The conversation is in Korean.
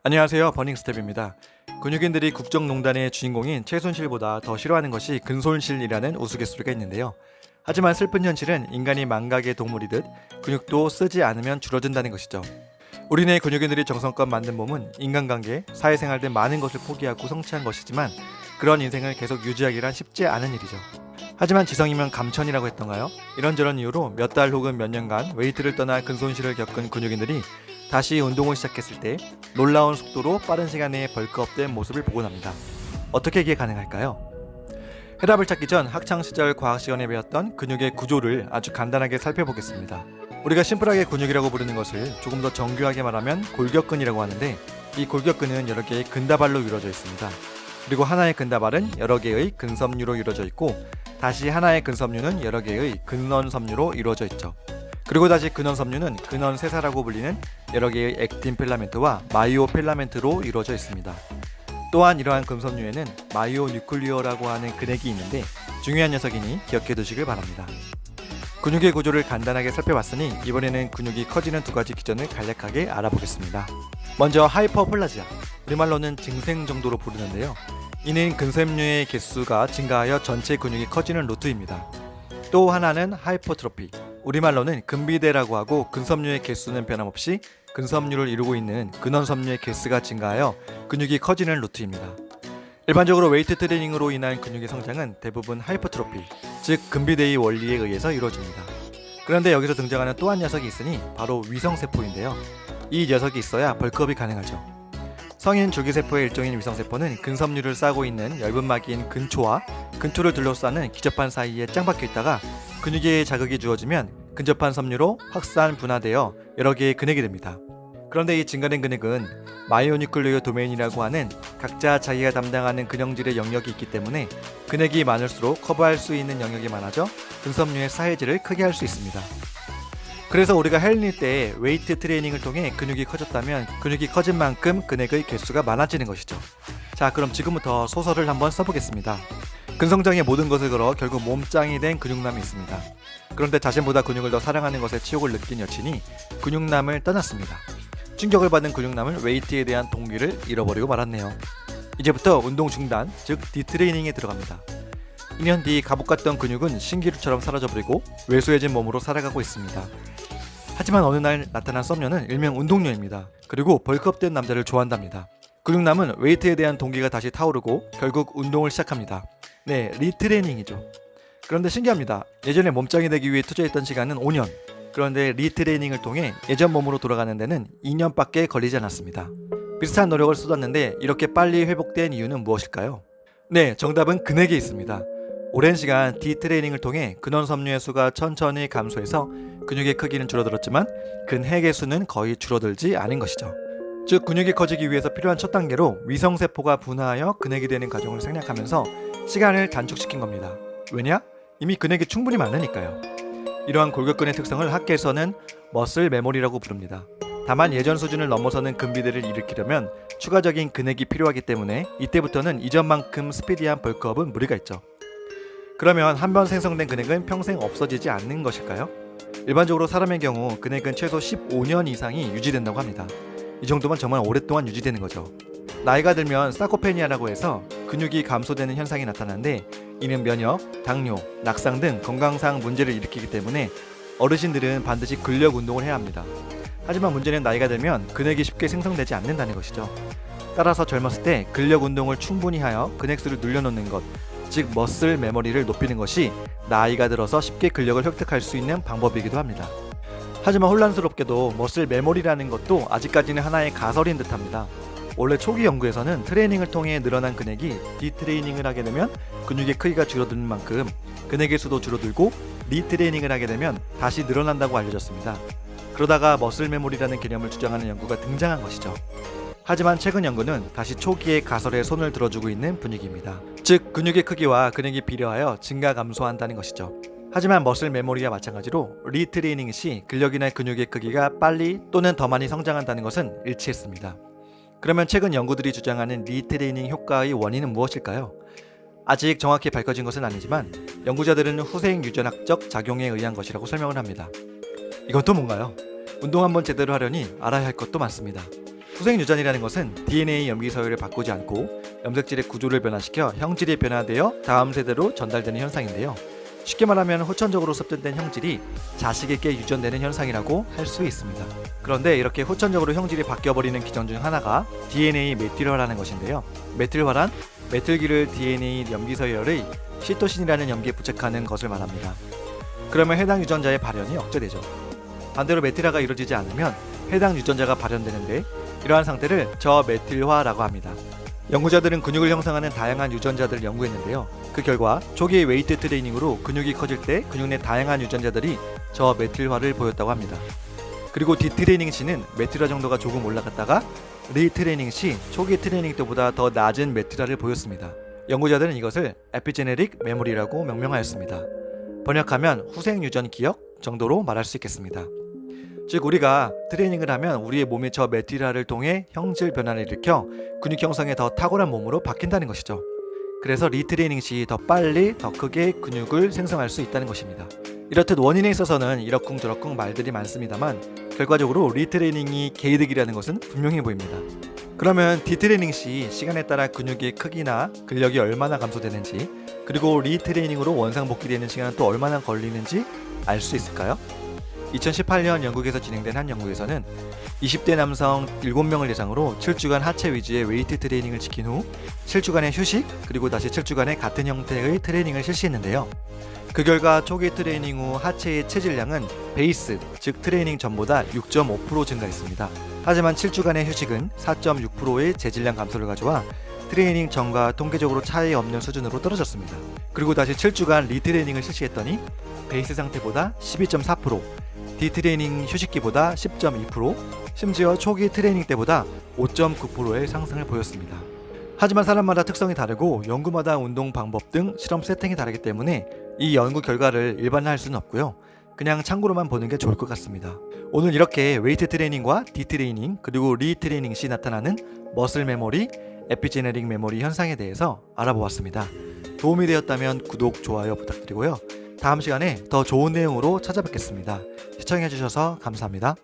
안녕하세요, 버닝스텝입니다. 근육인들이 국정농단의 주인공인 최순실보다 더 싫어하는 것이 근손실이라는 우스갯소리가 있는데요. 하지만 슬픈 현실은 인간이 망각의 동물이듯 근육도 쓰지 않으면 줄어든다는 것이죠. 우리네 근육인들이 정성껏 만든 몸은 인간관계, 사회생활 등 많은 것을 포기하고 성취한 것이지만 그런 인생을 계속 유지하기란 쉽지 않은 일이죠. 하지만 지성이면 감천이라고 했던가요? 이런저런 이유로 몇 달 혹은 몇 년간 웨이트를 떠나 근손실을 겪은 근육인들이 다시 운동을 시작했을 때 놀라운 속도로 빠른 시간 내에 벌크업된 모습을 보곤 합니다. 어떻게 이게 가능할까요? 해답을 찾기 전 학창시절 과학시간에 배웠던 근육의 구조를 아주 간단하게 살펴보겠습니다. 우리가 심플하게 근육이라고 부르는 것을 조금 더 정교하게 말하면 골격근이라고 하는데, 이 골격근은 여러 개의 근다발로 이루어져 있습니다. 그리고 하나의 근다발은 여러 개의 근섬유로 이루어져 있고, 다시 하나의 근섬유는 여러 개의 근원섬유로 이루어져 있죠. 그리고 다시 근원섬유는 근원세사라고 불리는 여러 개의 액틴 필라멘트와 마이오 필라멘트로 이루어져 있습니다. 또한 이러한 근섬유에는 마이오 뉴클리어라고 하는 근액이 있는데 중요한 녀석이니 기억해 두시길 바랍니다. 근육의 구조를 간단하게 살펴봤으니 이번에는 근육이 커지는 두 가지 기전을 간략하게 알아보겠습니다. 먼저 하이퍼플라지아, 우리말로는 증생 정도로 부르는데요. 이는 근섬유의 개수가 증가하여 전체 근육이 커지는 루트입니다. 또 하나는 하이퍼트로피, 우리말로는 근비대라고 하고 근섬유의 개수는 변함없이 근섬유를 이루고 있는 근원섬유의 개수가 증가하여 근육이 커지는 루트입니다. 일반적으로 웨이트 트레이닝으로 인한 근육의 성장은 대부분 하이퍼트로피, 즉 근비대의 원리에 의해서 이루어집니다. 그런데 여기서 등장하는 또 한 녀석이 있으니 바로 위성세포인데요. 이 녀석이 있어야 벌크업이 가능하죠. 성인 줄기세포의 일종인 위성세포는 근섬유를 싸고 있는 엷은막이인 근초와 근초를 둘러싸는 기접판 사이에 짱 박혀 있다가 근육에 자극이 주어지면 근접한 섬유로 확산 분화되어 여러 개의 근액이 됩니다. 그런데 이 증가된 근액은 마이오뉴클리어 도메인이라고 하는 각자 자기가 담당하는 근형질의 영역이 있기 때문에 근액이 많을수록 커버할 수 있는 영역이 많아져 근섬유의 사이즈를 크게 할 수 있습니다. 그래서 우리가 헬릴 때 웨이트 트레이닝을 통해 근육이 커졌다면 근육이 커진 만큼 근액의 개수가 많아지는 것이죠. 자, 그럼 지금부터 소설을 한번 써보겠습니다. 근성장의 모든 것을 걸어 결국 몸짱이 된 근육남이 있습니다. 그런데 자신보다 근육을 더 사랑하는 것에 치욕을 느낀 여친이 근육남을 떠났습니다. 충격을 받은 근육남은 웨이트에 대한 동기를 잃어버리고 말았네요. 이제부터 운동 중단, 즉 디트레이닝에 들어갑니다. 2년 뒤 가복 같던 근육은 신기루처럼 사라져버리고 왜소해진 몸으로 살아가고 있습니다. 하지만 어느 날 나타난 썸녀는 일명 운동녀입니다. 그리고 벌크업된 남자를 좋아한답니다. 근육남은 웨이트에 대한 동기가 다시 타오르고 결국 운동을 시작합니다. 네, 리트레이닝이죠. 그런데 신기합니다. 예전에 몸짱이 되기 위해 투자했던 시간은 5년. 그런데 리트레이닝을 통해 예전 몸으로 돌아가는 데는 2년밖에 걸리지 않았습니다. 비슷한 노력을 쏟았는데 이렇게 빨리 회복된 이유는 무엇일까요? 네, 정답은 근액에 있습니다. 오랜 시간 디트레이닝을 통해 근원섬유의 수가 천천히 감소해서 근육의 크기는 줄어들었지만 근핵의 수는 거의 줄어들지 않은 것이죠. 즉 근육이 커지기 위해서 필요한 첫 단계로 위성세포가 분화하여 근액이 되는 과정을 생략하면서 시간을 단축시킨 겁니다. 왜냐? 이미 근액이 충분히 많으니까요. 이러한 골격근의 특성을 학계에서는 머슬 메모리라고 부릅니다. 다만 예전 수준을 넘어서는 근비대를 일으키려면 추가적인 근액이 필요하기 때문에 이때부터는 이전만큼 스피디한 벌크업은 무리가 있죠. 그러면 한 번 생성된 근액은 평생 없어지지 않는 것일까요? 일반적으로 사람의 경우 근액은 최소 15년 이상이 유지된다고 합니다. 이 정도면 정말 오랫동안 유지되는 거죠. 나이가 들면 사코페니아라고 해서 근육이 감소되는 현상이 나타나는데 이는 면역, 당뇨, 낙상 등 건강상 문제를 일으키기 때문에 어르신들은 반드시 근력 운동을 해야 합니다. 하지만 문제는 나이가 들면 근액이 쉽게 생성되지 않는다는 것이죠. 따라서 젊었을 때 근력 운동을 충분히 하여 근액수를 늘려놓는 것, 즉 머슬 메모리를 높이는 것이 나이가 들어서 쉽게 근력을 획득할 수 있는 방법이기도 합니다. 하지만 혼란스럽게도 머슬 메모리라는 것도 아직까지는 하나의 가설인 듯합니다. 원래 초기 연구에서는 트레이닝을 통해 늘어난 근액이 디트레이닝을 하게 되면 근육의 크기가 줄어드는 만큼 근액의 수도 줄어들고 리트레이닝을 하게 되면 다시 늘어난다고 알려졌습니다. 그러다가 머슬 메모리라는 개념을 주장하는 연구가 등장한 것이죠. 하지만 최근 연구는 다시 초기의 가설에 손을 들어주고 있는 분위기입니다. 즉 근육의 크기와 근액이 비례하여 증가 감소한다는 것이죠. 하지만 머슬 메모리와 마찬가지로 리트레이닝 시 근력이나 근육의 크기가 빨리 또는 더 많이 성장한다는 것은 일치했습니다. 그러면 최근 연구들이 주장하는 리트레이닝 효과의 원인은 무엇일까요? 아직 정확히 밝혀진 것은 아니지만 연구자들은 후생 유전학적 작용에 의한 것이라고 설명을 합니다. 이건 또 뭔가요? 운동 한번 제대로 하려니 알아야 할 것도 많습니다. 후생 유전이라는 것은 DNA 염기 서열을 바꾸지 않고 염색질의 구조를 변화시켜 형질이 변화되어 다음 세대로 전달되는 현상인데요. 쉽게 말하면 후천적으로 습득된 형질이 자식에게 유전되는 현상이라고 할 수 있습니다. 그런데 이렇게 후천적으로 형질이 바뀌어버리는 기전 중 하나가 DNA 메틸화라는 것인데요. 메틸화란 메틸기를 DNA 염기서열의 시토신이라는 염기에 부착하는 것을 말합니다. 그러면 해당 유전자의 발현이 억제되죠. 반대로 메틸화가 이루어지지 않으면 해당 유전자가 발현되는데 이러한 상태를 저메틸화라고 합니다. 연구자들은 근육을 형성하는 다양한 유전자들을 연구했는데요. 그 결과 초기 웨이트 트레이닝으로 근육이 커질 때 근육 내 다양한 유전자들이 저메틸화를 보였다고 합니다. 그리고 디트레이닝 시는 메틸화 정도가 조금 올라갔다가 리트레이닝 시 초기 트레이닝 때보다 더 낮은 메틸화를 보였습니다. 연구자들은 이것을 에피제네릭 메모리라고 명명하였습니다. 번역하면 후생 유전 기억 정도로 말할 수 있겠습니다. 즉 우리가 트레이닝을 하면 우리의 몸의 저 메틸화를 통해 형질 변화를 일으켜 근육 형성에 더 탁월한 몸으로 바뀐다는 것이죠. 그래서 리트레이닝 시 더 빨리 더 크게 근육을 생성할 수 있다는 것입니다. 이렇듯 원인에 있어서는 이러쿵저러쿵 말들이 많습니다만 결과적으로 리트레이닝이 개이득이라는 것은 분명해 보입니다. 그러면 디트레이닝 시 시간에 따라 근육의 크기나 근력이 얼마나 감소되는지 그리고 리트레이닝으로 원상 복귀되는 시간은 또 얼마나 걸리는지 알 수 있을까요? 2018년 영국에서 진행된 한 연구에서는 20대 남성 7명을 대상으로 7주간 하체 위주의 웨이트 트레이닝을 지킨 후 7주간의 휴식 그리고 다시 7주간의 같은 형태의 트레이닝을 실시했는데요. 그 결과 초기 트레이닝 후 하체의 체질량은 베이스, 즉 트레이닝 전보다 6.5% 증가했습니다. 하지만 7주간의 휴식은 4.6%의 재질량 감소를 가져와 트레이닝 전과 통계적으로 차이 없는 수준으로 떨어졌습니다. 그리고 다시 7주간 리트레이닝을 실시했더니 베이스 상태보다 12.4%, 디트레이닝 휴식기보다 10.2%, 심지어 초기 트레이닝 때보다 5.9%의 상승을 보였습니다. 하지만 사람마다 특성이 다르고 연구마다 운동 방법 등 실험 세팅이 다르기 때문에 이 연구 결과를 일반화할 수는 없고요. 그냥 참고로만 보는 게 좋을 것 같습니다. 오늘 이렇게 웨이트 트레이닝과 디트레이닝 그리고 리트레이닝 시 나타나는 머슬 메모리, 에피제네릭 메모리 현상에 대해서 알아보았습니다. 도움이 되었다면 구독, 좋아요 부탁드리고요. 다음 시간에 더 좋은 내용으로 찾아뵙겠습니다. 시청해주셔서 감사합니다.